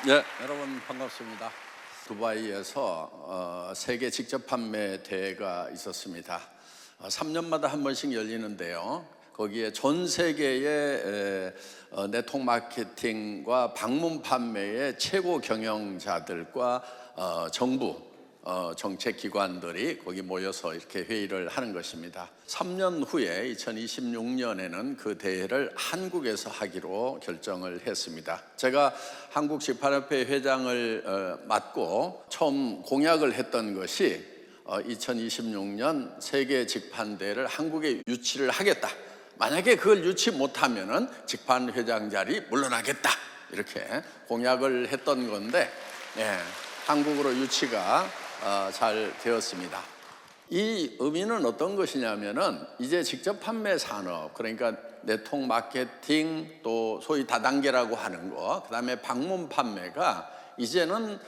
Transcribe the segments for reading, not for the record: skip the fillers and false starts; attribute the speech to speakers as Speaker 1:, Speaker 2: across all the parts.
Speaker 1: 네, 여러분 반갑습니다. 두바이에서 세계 직접 판매 대회가 있었습니다. 3년마다 한 번씩 열리는데요. 거기에 전 세계의 네트워크 마케팅과 방문 판매의 최고 경영자들과 정부 정책기관들이 거기 모여서 이렇게 회의를 하는 것입니다. 3년 후에 2026년에는 그 대회를 한국에서 하기로 결정을 했습니다. 제가 한국직판협회 회장을 맡고 처음 공약을 했던 것이 2026년 세계 직판대회를 한국에 유치를 하겠다. 만약에 그걸 유치 못하면은 직판 회장 자리 물러나겠다. 이렇게 공약을 했던 건데, 한국으로 유치가 잘 되었습니다. 이 의미는 어떤 것이냐면은 이제 직접 판매 산업, 그러니까 네트워크 마케팅, 또 소위 다단계라고 하는 거, 그다음에 방문 판매가 이제는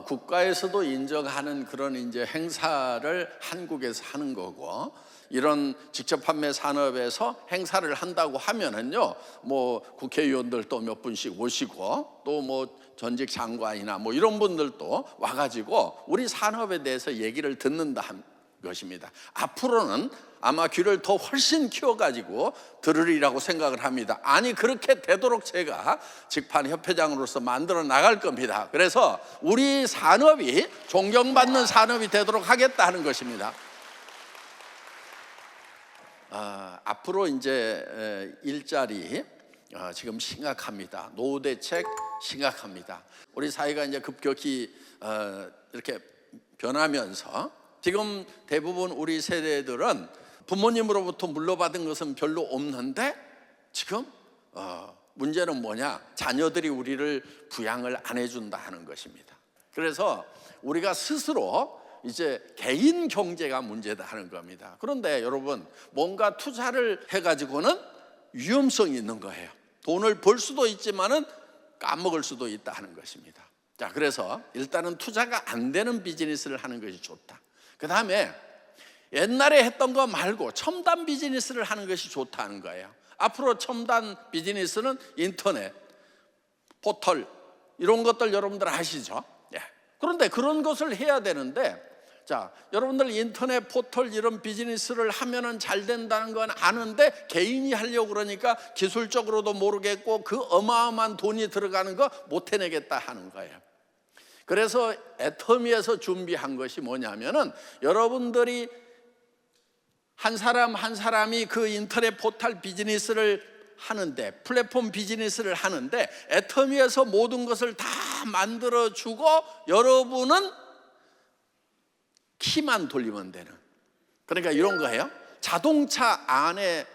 Speaker 1: 국가에서도 인정하는 그런 이제 행사를 한국에서 하는 거고, 이런 직접 판매 산업에서 행사를 한다고 하면은요, 뭐 국회의원들 또 몇 분씩 오시고, 또 뭐 전직 장관이나 뭐 이런 분들도 와가지고 우리 산업에 대해서 얘기를 듣는다 한 것입니다. 앞으로는 아마 귀를 더 훨씬 키워가지고 들으리라고 생각을 합니다. 아니, 그렇게 되도록 제가 직판협회장으로서 만들어 나갈 겁니다. 그래서 우리 산업이 존경받는 산업이 되도록 하겠다 하는 것입니다. 앞으로 이제 일자리 지금 심각합니다. 노후 대책 심각합니다. 우리 사회가 이제 급격히 이렇게 변하면서 지금 대부분 우리 세대들은 부모님으로부터 물려받은 것은 별로 없는데, 지금 문제는 뭐냐? 자녀들이 우리를 부양을 안 해준다 하는 것입니다. 그래서 우리가 스스로 이제 개인 경제가 문제다 하는 겁니다. 그런데 여러분, 뭔가 투자를 해가지고는 위험성이 있는 거예요. 돈을 벌 수도 있지만은 까먹을 수도 있다 하는 것입니다. 자, 그래서 일단은 투자가 안 되는 비즈니스를 하는 것이 좋다. 그 다음에 옛날에 했던 거 말고 첨단 비즈니스를 하는 것이 좋다는 거예요. 앞으로 첨단 비즈니스는 인터넷, 포털, 이런 것들 여러분들 아시죠? 그런데 그런 것을 해야 되는데, 자, 여러분들 인터넷, 포털 이런 비즈니스를 하면은 잘 된다는 건 아는데 개인이 하려고 그러니까 기술적으로도 모르겠고 그 어마어마한 돈이 들어가는 거 못 해내겠다 하는 거예요. 그래서 애터미에서 준비한 것이 뭐냐면은, 여러분들이 한 사람 한 사람이 그 인터넷 포털 비즈니스를 하는데, 플랫폼 비즈니스를 하는데 애터미에서 모든 것을 다 만들어주고 여러분은 키만 돌리면 되는, 그러니까 이런 거예요. 자동차 안에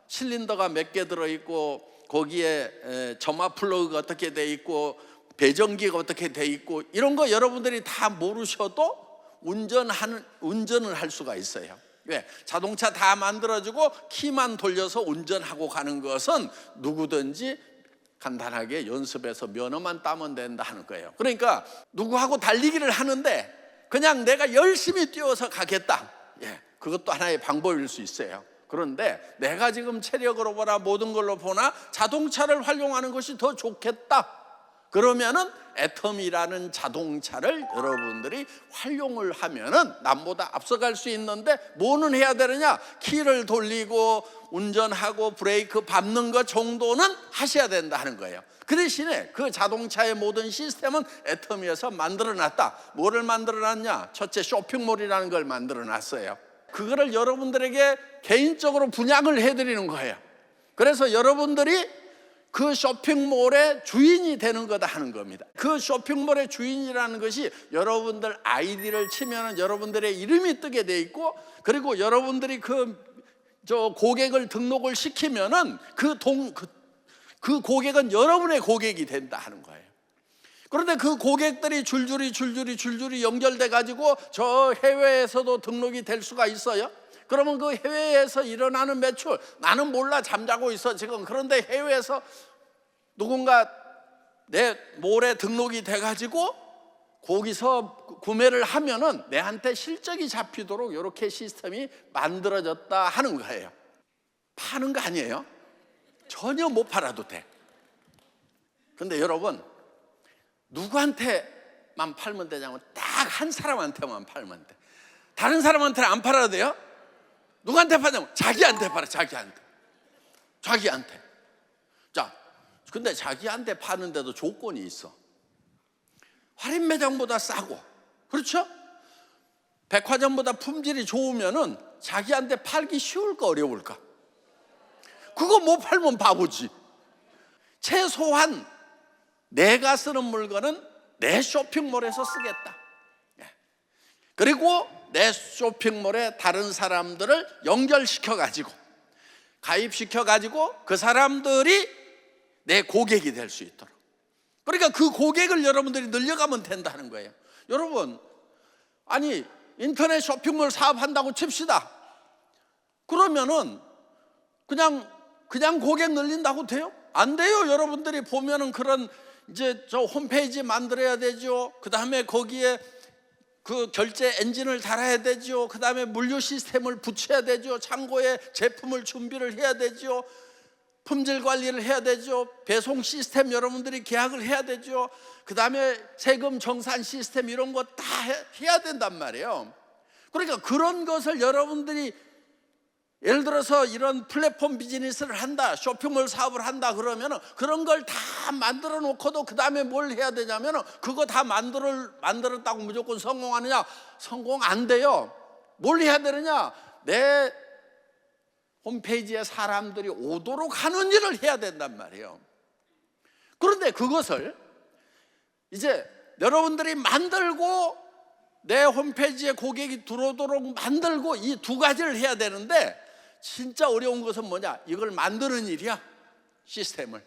Speaker 1: 실린더가 몇 개 들어있고, 거기에 점화 플러그가 어떻게 돼 있고, 배전기가 어떻게 돼 있고, 이런 거 여러분들이 다 모르셔도 운전을 할 수가 있어요. 왜? 자동차 다 만들어주고 키만 돌려서 운전하고 가는 것은 누구든지 간단하게 연습해서 면허만 따면 된다 하는 거예요. 그러니까 누구하고 달리기를 하는데 그냥 내가 열심히 뛰어서 가겠다, 그것도 하나의 방법일 수 있어요. 그런데 내가 지금 체력으로 보나 모든 걸로 보나 자동차를 활용하는 것이 더 좋겠다, 그러면은 애텀이라는 자동차를 여러분들이 활용을 하면은 남보다 앞서갈 수 있는데, 뭐는 해야 되느냐? 키를 돌리고 운전하고 브레이크 밟는 것 정도는 하셔야 된다 하는 거예요. 그 대신에 그 자동차의 모든 시스템은 애터미에서 만들어놨다. 뭐를 만들어놨냐? 첫째, 쇼핑몰이라는 걸 만들어놨어요. 그거를 여러분들에게 개인적으로 분양을 해드리는 거예요. 그래서 여러분들이 그 쇼핑몰의 주인이 되는 거다 하는 겁니다. 그 쇼핑몰의 주인이라는 것이 여러분들 아이디를 치면 여러분들의 이름이 뜨게 돼 있고, 그리고 여러분들이 고객을 등록을 시키면은 그 고객은 여러분의 고객이 된다 하는 거예요. 그런데 그 고객들이 줄줄이 연결돼 가지고 저 해외에서도 등록이 될 수가 있어요. 그러면 그 해외에서 일어나는 매출, 나는 몰라, 잠자고 있어 지금. 그런데 해외에서 누군가 내 몰에 등록이 돼가지고 거기서 구매를 하면은 내한테 실적이 잡히도록 이렇게 시스템이 만들어졌다 하는 거예요. 파는 거 아니에요. 전혀 못 팔아도 돼. 근데 여러분, 누구한테만 팔면 되냐면 딱 한 사람한테만 팔면 돼. 다른 사람한테는 안 팔아도 돼요? 누구한테 파냐면 자기한테 팔아. 자기한테. 자, 근데 자기한테 파는데도 조건이 있어. 할인 매장보다 싸고, 그렇죠? 백화점보다 품질이 좋으면은 자기한테 팔기 쉬울까 어려울까? 그거 못 팔면 바보지. 최소한 내가 쓰는 물건은 내 쇼핑몰에서 쓰겠다. 그리고 내 쇼핑몰에 다른 사람들을 연결시켜가지고 가입시켜가지고 그 사람들이 내 고객이 될 수 있도록. 그러니까 그 고객을 여러분들이 늘려가면 된다는 거예요. 여러분, 아니 인터넷 쇼핑몰 사업한다고 칩시다. 그러면은 그냥 고객 늘린다고 돼요? 안 돼요. 여러분들이 보면은 그런 이제 저 홈페이지 만들어야 되죠. 그 다음에 거기에 그 결제 엔진을 달아야 되죠. 그 다음에 물류 시스템을 붙여야 되죠. 창고에 제품을 준비를 해야 되죠. 품질 관리를 해야 되죠. 배송 시스템 여러분들이 계약을 해야 되죠. 그 다음에 세금 정산 시스템 이런 거 다 해야 된단 말이에요. 그러니까 그런 것을 여러분들이 예를 들어서 이런 플랫폼 비즈니스를 한다, 쇼핑몰 사업을 한다 그러면 그런 걸 다 만들어 놓고도 그 다음에 뭘 해야 되냐면 그거 다 만들었다고 무조건 성공하느냐? 성공 안 돼요. 뭘 해야 되느냐? 내 홈페이지에 사람들이 오도록 하는 일을 해야 된단 말이에요. 그런데 그것을 이제 여러분들이 만들고 내 홈페이지에 고객이 들어오도록 만들고 이 두 가지를 해야 되는데 진짜 어려운 것은 뭐냐? 이걸 만드는 일이야. 시스템을.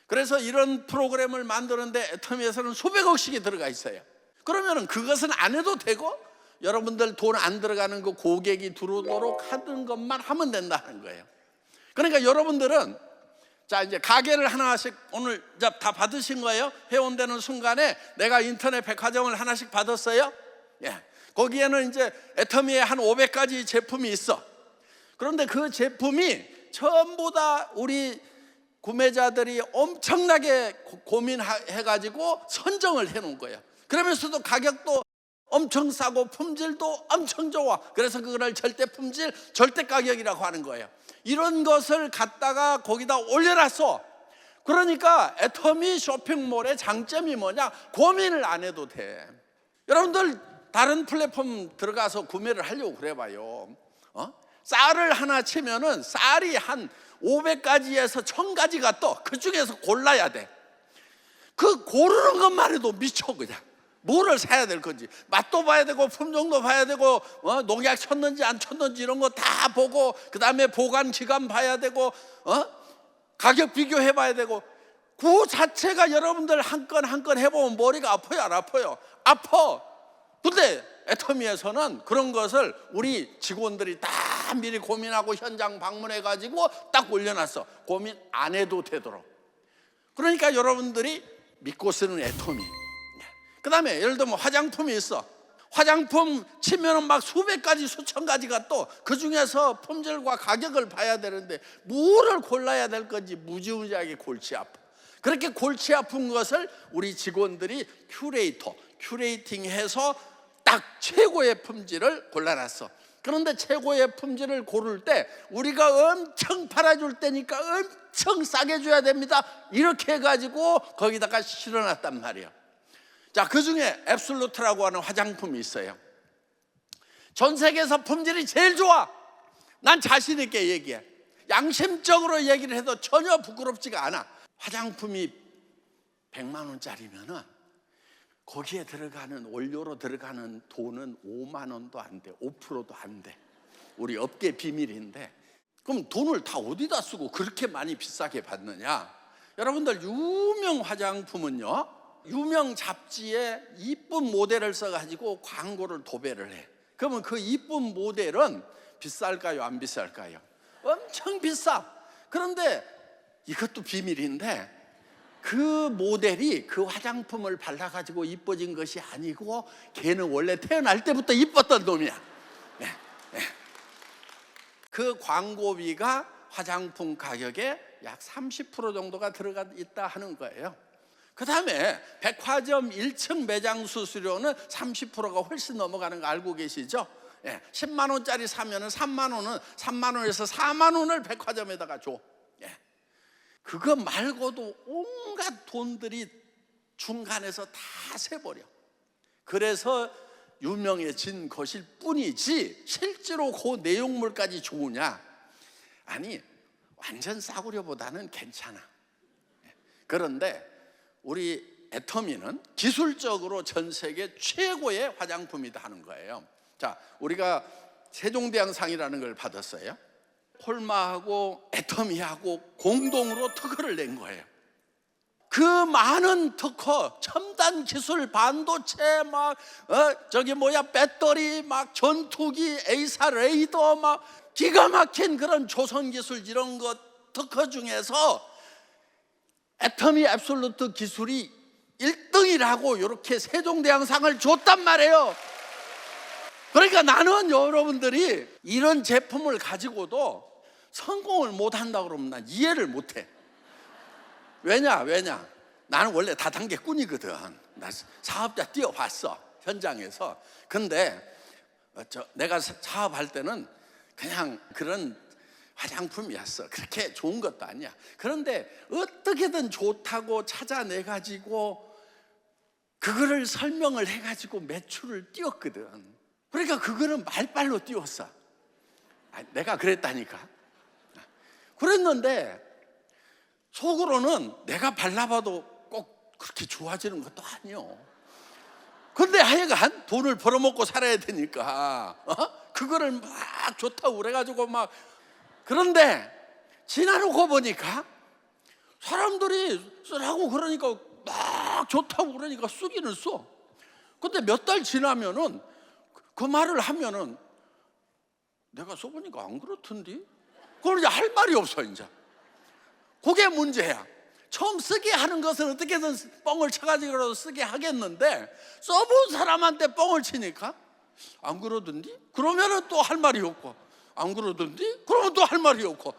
Speaker 1: 그래서 이런 프로그램을 만드는데 애터미에서는 수백억씩이 들어가 있어요. 그러면 그것은 안 해도 되고 여러분들 돈 안 들어가는 그 고객이 들어오도록 하는 것만 하면 된다는 거예요. 그러니까 여러분들은 자 이제 가게를 하나씩 오늘 다 받으신 거예요. 회원되는 순간에 내가 인터넷 백화점을 하나씩 받았어요. 거기에는 이제 애터미의 한 500가지 제품이 있어. 그런데 그 제품이 전부 다 우리 구매자들이 엄청나게 고민해가지고 선정을 해놓은 거예요. 그러면서도 가격도 엄청 싸고 품질도 엄청 좋아. 그래서 그걸 절대 품질, 절대 가격이라고 하는 거예요. 이런 것을 갖다가 거기다 올려놨어. 그러니까 애터미 쇼핑몰의 장점이 뭐냐? 고민을 안 해도 돼. 여러분들 다른 플랫폼 들어가서 구매를 하려고 그래봐요. 쌀을 하나 치면은 쌀이 한 500가지에서 1000가지가 떠. 그 중에서 골라야 돼. 그 고르는 것만 해도 미쳐 그냥. 뭐를 사야 될 건지 맛도 봐야 되고 품종도 봐야 되고 농약 쳤는지 안 쳤는지 이런 거 다 보고 그 다음에 보관 기간 봐야 되고 가격 비교해 봐야 되고 그 자체가 여러분들 한 건 한 건 해보면 머리가 아파요 안 아파요? 아파. 근데 애터미에서는 그런 것을 우리 직원들이 다 미리 고민하고 현장 방문해 가지고 딱 올려놨어. 고민 안 해도 되도록. 그러니까 여러분들이 믿고 쓰는 애터미. 그 다음에 예를 들면 화장품이 있어. 화장품 치면은 막 수백 가지 수천 가지가 또 그 중에서 품질과 가격을 봐야 되는데 뭐를 골라야 될 건지 무지무지하게 골치 아파. 그렇게 골치 아픈 것을 우리 직원들이 큐레이팅해서 딱 최고의 품질을 골라놨어. 그런데 최고의 품질을 고를 때 우리가 엄청 팔아줄 때니까 엄청 싸게 줘야 됩니다. 이렇게 해가지고 거기다가 실어놨단 말이에요. 자, 그 중에 앱솔루트라고 하는 화장품이 있어요. 전 세계에서 품질이 제일 좋아. 난 자신 있게 얘기해. 양심적으로 얘기를 해도 전혀 부끄럽지가 않아. 화장품이 100만 원짜리면은 거기에 들어가는 원료로 들어가는 돈은 5만 원도 안 돼. 5%도 안 돼. 우리 업계 비밀인데. 그럼 돈을 다 어디다 쓰고 그렇게 많이 비싸게 받느냐? 여러분들 유명 화장품은요, 유명 잡지에 이쁜 모델을 써가지고 광고를 도배를 해. 그러면 그 이쁜 모델은 비쌀까요? 안 비쌀까요? 엄청 비싸. 그런데 이것도 비밀인데 그 모델이 그 화장품을 발라가지고 이뻐진 것이 아니고 걔는 원래 태어날 때부터 이뻤던 놈이야. 그 광고비가 화장품 가격에 약 30% 정도가 들어가 있다 하는 거예요. 그 다음에 백화점 1층 매장 수수료는 30%가 훨씬 넘어가는 거 알고 계시죠? 10만 원짜리 사면은 3만 원에서 4만 원을 백화점에다가 줘. 그거 말고도 온갖 돈들이 중간에서 다 새버려. 그래서 유명해진 것일 뿐이지 실제로 그 내용물까지 좋으냐? 아니, 완전 싸구려보다는 괜찮아. 그런데 우리 애터미는 기술적으로 전 세계 최고의 화장품이다 하는 거예요. 자, 우리가 세종대왕상이라는 걸 받았어요. 폴마하고 애터미하고 공동으로 특허를 낸 거예요. 그 많은 특허, 첨단 기술, 반도체, 배터리, 전투기, A사 레이더, 기가 막힌 그런 조선 기술 이런 것 특허 중에서 애터미 앱솔루트 기술이 1등이라고 이렇게 세종대왕상을 줬단 말이에요. 그러니까 나는 여러분들이 이런 제품을 가지고도 성공을 못한다고 그러면 난 이해를 못해. 왜냐? 나는 원래 다단계꾼이거든. 나 사업자 뛰어봤어, 현장에서. 근데 내가 사업할 때는 그냥 그런 화장품이었어. 그렇게 좋은 것도 아니야. 그런데 어떻게든 좋다고 찾아내가지고 그거를 설명을 해가지고 매출을 띄웠거든. 그러니까 그거는 말빨로 띄웠어. 내가 그랬다니까. 그랬는데 속으로는 내가 발라봐도 꼭 그렇게 좋아지는 것도 아니요. 근데 하여간 돈을 벌어먹고 살아야 되니까 그거를 막 좋다고 그래가지고 그런데 지나놓고 보니까 사람들이 쓰라고 그러니까 막 좋다고 그러니까 쓰기는 써. 근데 몇 달 지나면은 그 말을 하면은 내가 써보니까 안 그렇던데? 그걸 이제 할 말이 없어. 이제 그게 문제야. 처음 쓰게 하는 것은 어떻게든 뻥을 쳐가지고 쓰게 하겠는데 써본 사람한테 뻥을 치니까 안 그러던데? 그러면은 또 할 말이 없고, 안 그러던데? 그러면 또 할 말이 없고,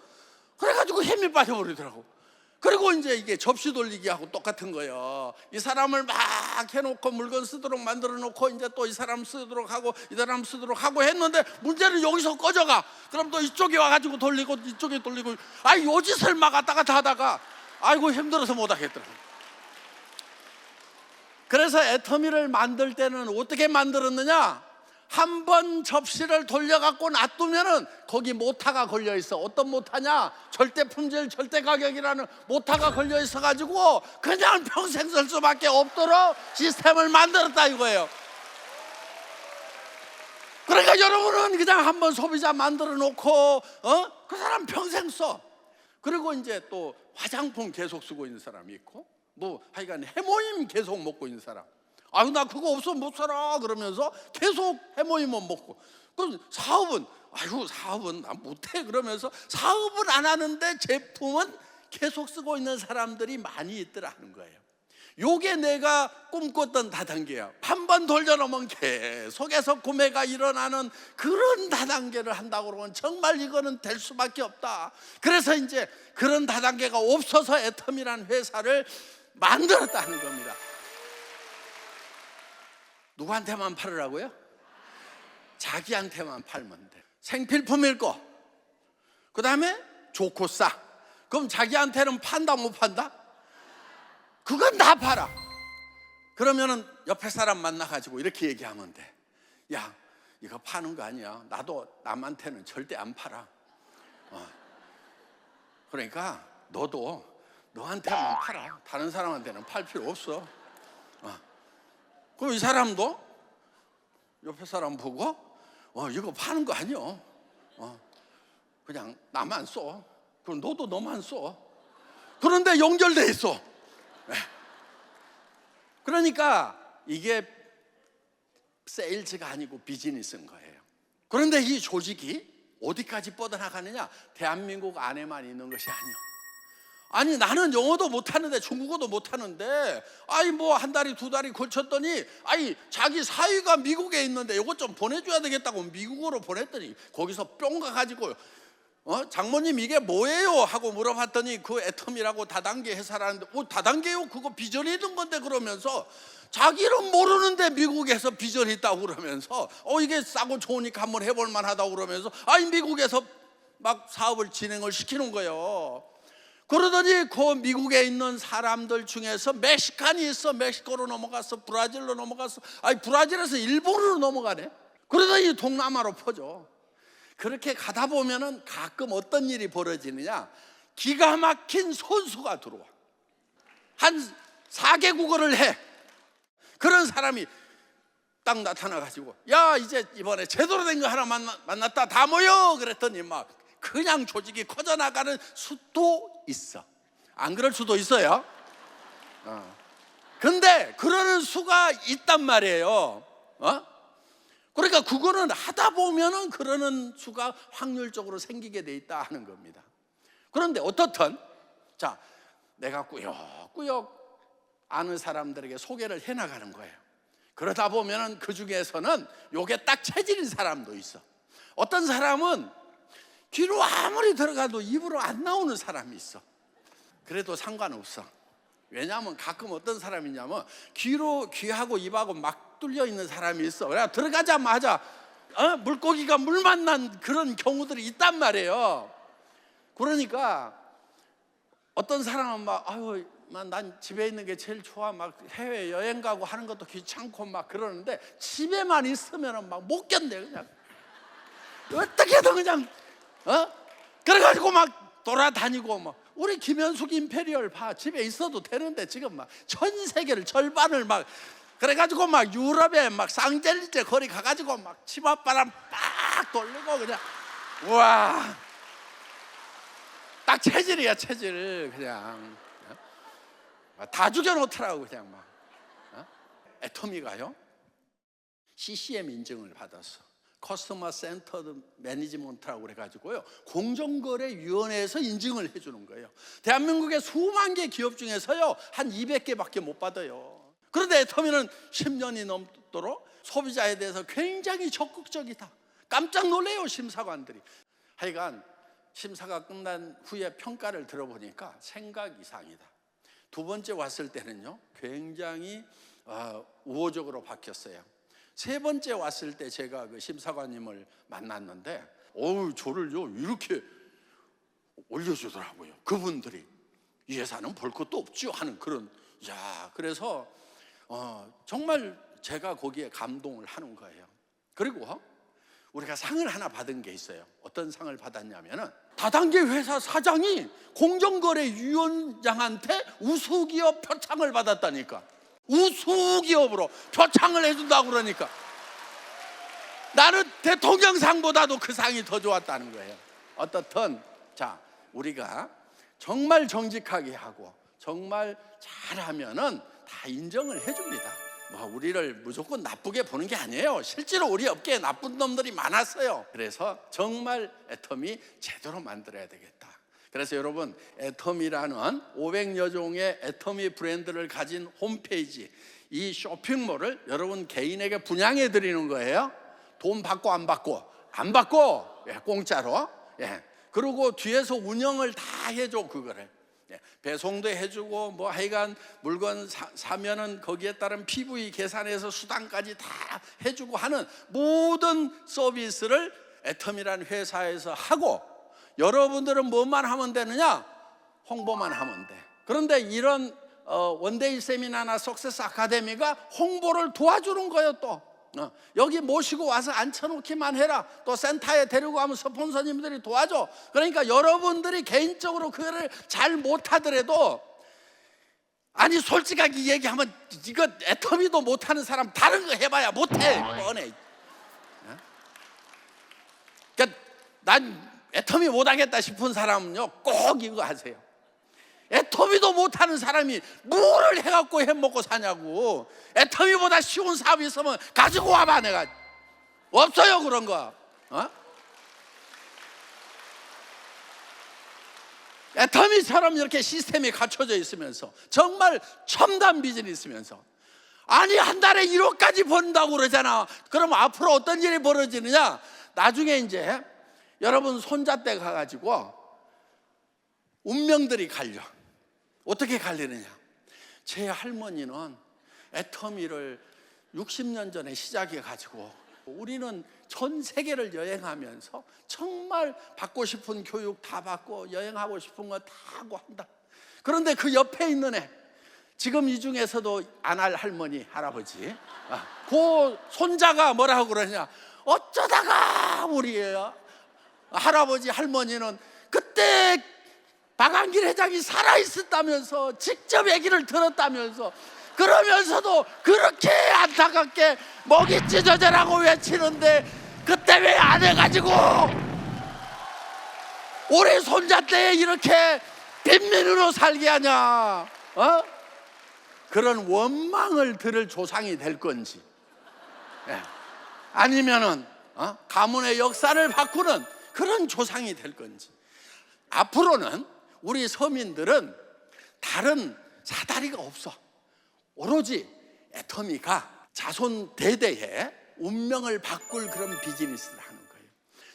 Speaker 1: 그래가지고 힘이 빠져버리더라고. 그리고 이제 이게 접시 돌리기하고 똑같은 거예요. 이 사람을 막 해놓고 물건 쓰도록 만들어 놓고 이제 또 이 사람 쓰도록 하고 이 사람 쓰도록 하고 했는데 문제는 여기서 꺼져가. 그럼 또 이쪽에 와가지고 돌리고 이쪽에 돌리고, 요 짓을 막 왔다 갔다 하다가 아이고 힘들어서 못 하겠더라고. 그래서 애터미를 만들 때는 어떻게 만들었느냐? 한 번 접시를 돌려갖고 놔두면은 거기 모타가 걸려있어. 어떤 모타냐? 절대 품질 절대 가격이라는 모타가 걸려있어 가지고 그냥 평생 쓸 수밖에 없도록 시스템을 만들었다 이거예요. 그러니까 여러분은 그냥 한번 소비자 만들어 놓고 그 사람 평생 써. 그리고 이제 또 화장품 계속 쓰고 있는 사람이 있고, 하여간 해모임 계속 먹고 있는 사람. 나 그거 없으면 못 살아 그러면서 계속 해모임만 먹고. 그럼 사업은 나 못해 그러면서 사업은 안 하는데 제품은 계속 쓰고 있는 사람들이 많이 있더라 하는 거예요. 요게 내가 꿈꿨던 다단계야. 한 번 돌려놓으면 계속해서 구매가 일어나는 그런 다단계를 한다고 그러면 정말 이거는 될 수밖에 없다. 그래서 이제 그런 다단계가 없어서 애터미라는 회사를 만들었다는 겁니다. 누구한테만 팔으라고요? 자기한테만 팔면 돼. 생필품일 거. 그 다음에 좋고 싸. 그럼 자기한테는 판다 못 판다? 그건 다 팔아. 그러면은 옆에 사람 만나가지고 이렇게 얘기하면 돼. 야, 이거 파는 거 아니야. 나도 남한테는 절대 안 팔아. 그러니까 너도 너한테만 팔아. 다른 사람한테는 팔 필요 없어. 그럼 이 사람도 옆에 사람 보고 이거 파는 거 아니야. 그냥 나만 써. 그럼 너도 너만 써. 그런데 연결돼 있어. 그러니까 이게 세일즈가 아니고 비즈니스인 거예요. 그런데 이 조직이 어디까지 뻗어나가느냐? 대한민국 안에만 있는 것이 아니야. 아니 나는 영어도 못하는데 중국어도 못하는데 한 달이 두 달이 걸쳤더니 자기 사위가 미국에 있는데 이것 좀 보내줘야 되겠다고 미국으로 보냈더니 거기서 뿅 가가지고 장모님 이게 뭐예요? 하고 물어봤더니 그 애텀이라고 다단계 회사라는데 다단계요? 그거 비전이 있는 건데 그러면서 자기는 모르는데 미국에서 비전이 있다고 그러면서 이게 싸고 좋으니까 한번 해볼 만하다고 그러면서 미국에서 막 사업을 진행을 시키는 거예요. 그러더니 그 미국에 있는 사람들 중에서 멕시칸이 있어. 멕시코로 넘어갔어. 브라질로 넘어갔어. 브라질에서 일본으로 넘어가네. 그러더니 동남아로 퍼져. 그렇게 가다 보면은 가끔 어떤 일이 벌어지느냐, 기가 막힌 선수가 들어와. 한 4개국어를 해. 그런 사람이 딱 나타나가지고, 야 이제 이번에 제대로 된 거 하나 만났다, 다 모여. 그랬더니 막 그냥 조직이 커져나가는 수도 있어. 안 그럴 수도 있어요. 근데 그러는 수가 있단 말이에요. 그러니까 그거는 하다 보면은 그러는 수가 확률적으로 생기게 돼 있다 하는 겁니다. 그런데 어떻든 자, 내가 꾸역꾸역 아는 사람들에게 소개를 해나가는 거예요. 그러다 보면은 그 중에서는 요게 딱 체질인 사람도 있어. 어떤 사람은 귀로 아무리 들어가도 입으로 안 나오는 사람이 있어. 그래도 상관없어. 왜냐하면 가끔 어떤 사람이냐면 귀하고 입하고 막 뚫려 있는 사람이 있어. 그래 들어가자마자 물고기가 물 만난 그런 경우들이 있단 말이에요. 그러니까 어떤 사람은 난 집에 있는 게 제일 좋아. 막 해외 여행 가고 하는 것도 귀찮고 막 그러는데 집에만 있으면 막 못 견뎌. 그냥 어떻게든 그냥 그래가지고 막 돌아다니고 막. 우리 김현숙 임페리얼 봐. 집에 있어도 되는데 지금 막 전 세계를 절반을 막 그래가지고 막 유럽에 막 쌍젤리제 거리 가가지고 막 치맛바람 빡 돌리고 그냥 우와, 딱 체질이야 체질. 그냥 다 죽여놓더라고 그냥 막. 애터미가요 CCM 인증을 받았어. 커스터머 센터드 매니지먼트라고 그래가지고요, 공정거래위원회에서 인증을 해주는 거예요. 대한민국의 수만 개 기업 중에서요 한 200개밖에 못 받아요. 그런데 애터미는 10년이 넘도록 소비자에 대해서 굉장히 적극적이다. 깜짝 놀래요 심사관들이. 하여간 심사가 끝난 후에 평가를 들어보니까 생각 이상이다. 두 번째 왔을 때는요 굉장히 우호적으로 바뀌었어요. 세 번째 왔을 때 제가 그 심사관님을 만났는데 저를요 이렇게 올려주더라고요. 그분들이 이 회사는 볼 것도 없죠 하는 그런. 그래서 정말 제가 거기에 감동을 하는 거예요. 그리고 우리가 상을 하나 받은 게 있어요. 어떤 상을 받았냐면은 다단계 회사 사장이 공정거래위원장한테 우수기업 표창을 받았다니까. 우수기업으로 표창을 해준다고 그러니까 나는 대통령상보다도 그 상이 더 좋았다는 거예요. 어떻든 자, 우리가 정말 정직하게 하고 정말 잘하면은 다 인정을 해줍니다. 우리를 무조건 나쁘게 보는 게 아니에요. 실제로 우리 업계에 나쁜 놈들이 많았어요. 그래서 정말 애터미 제대로 만들어야 되겠다. 그래서 여러분, 애터미라는 500여 종의 애터미 브랜드를 가진 홈페이지, 이 쇼핑몰을 여러분 개인에게 분양해 드리는 거예요. 돈 받고 안 받고? 안 받고, 공짜로. 그리고 뒤에서 운영을 다 해줘. 그거를 배송도 해주고 하여간 물건 사면은 거기에 따른 PV 계산해서 수당까지 다 해주고 하는 모든 서비스를 애터미라는 회사에서 하고, 여러분들은 뭐만 하면 되느냐? 홍보만 하면 돼. 그런데 이런 원데이 세미나나 석세스 아카데미가 홍보를 도와주는 거예요. 또 여기 모시고 와서 앉혀놓기만 해라. 또 센터에 데리고 가면 스폰서님들이 도와줘. 그러니까 여러분들이 개인적으로 그거를 잘 못하더라도, 솔직하게 얘기하면 이거 애터미도 못하는 사람 다른 거 해봐야 못해. 뻔해. 그러니까 난 애터미 못하겠다 싶은 사람은요 꼭 이거 하세요. 애터미도 못하는 사람이 뭐를 해갖고 해먹고 사냐고. 애터미보다 쉬운 사업이 있으면 가지고 와봐. 내가 없어요 그런 거. 애터미처럼 이렇게 시스템이 갖춰져 있으면서 정말 첨단 비전이 있으면서 한 달에 1억까지 번다고 그러잖아. 그럼 앞으로 어떤 일이 벌어지느냐? 나중에 이제 여러분 손잣대 가가지고 운명들이 갈려. 어떻게 갈리느냐? 제 할머니는 애터미를 60년 전에 시작해가지고 우리는 전 세계를 여행하면서 정말 받고 싶은 교육 다 받고 여행하고 싶은 거 다 하고 한다. 그런데 그 옆에 있는 애, 지금 이 중에서도 안 할 할머니, 할아버지, 그 손자가 뭐라고 그러냐? 어쩌다가 우리 할아버지, 할머니는 그때 박한길 회장이 살아있었다면서 직접 얘기를 들었다면서 그러면서도 그렇게 안타깝게 먹이 찢어져라고 외치는데 그때 왜 안 해가지고 우리 손자때에 이렇게 빈민으로 살게 하냐? 그런 원망을 들을 조상이 될 건지, 아니면은 가문의 역사를 바꾸는 그런 조상이 될 건지. 앞으로는 우리 서민들은 다른 사다리가 없어. 오로지 애터미가 자손 대대에 운명을 바꿀 그런 비즈니스를 하는 거예요.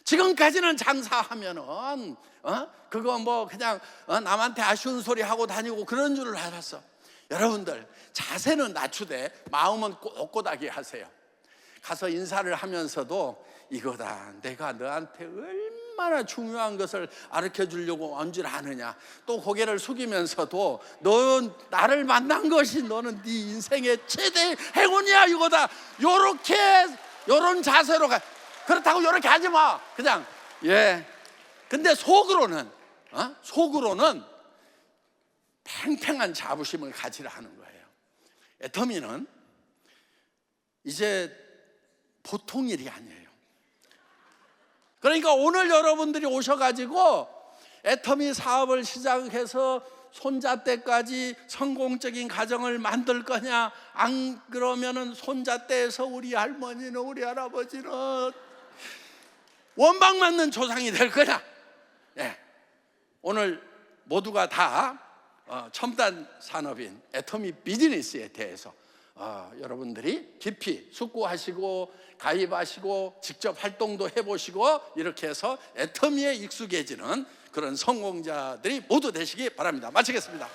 Speaker 1: 지금까지는 장사하면은 그거 뭐 그냥 남한테 아쉬운 소리 하고 다니고 그런 줄을 알았어. 여러분들 자세는 낮추되 마음은 꼿꼿하게 하세요. 가서 인사를 하면서도 이거다, 내가 너한테 얼마나 중요한 것을 가르쳐 주려고 온 줄 아느냐. 또 고개를 숙이면서도 너 나를 만난 것이 너는 네 인생의 최대 행운이야, 이거다. 요런 자세로 가. 그렇다고 이렇게 하지 마. 그냥 근데 속으로는 팽팽한 자부심을 가지라 하는 거예요. 애터미는 이제 보통 일이 아니에요. 그러니까 오늘 여러분들이 오셔가지고 애터미 사업을 시작해서 손자때까지 성공적인 가정을 만들 거냐, 안 그러면은 손자때에서 우리 할머니는 우리 할아버지는 원망 맞는 조상이 될 거냐. 오늘 모두가 다 첨단 산업인 애터미 비즈니스에 대해서 여러분들이 깊이 숙고하시고 가입하시고 직접 활동도 해보시고 이렇게 해서 애터미에 익숙해지는 그런 성공자들이 모두 되시기 바랍니다. 마치겠습니다.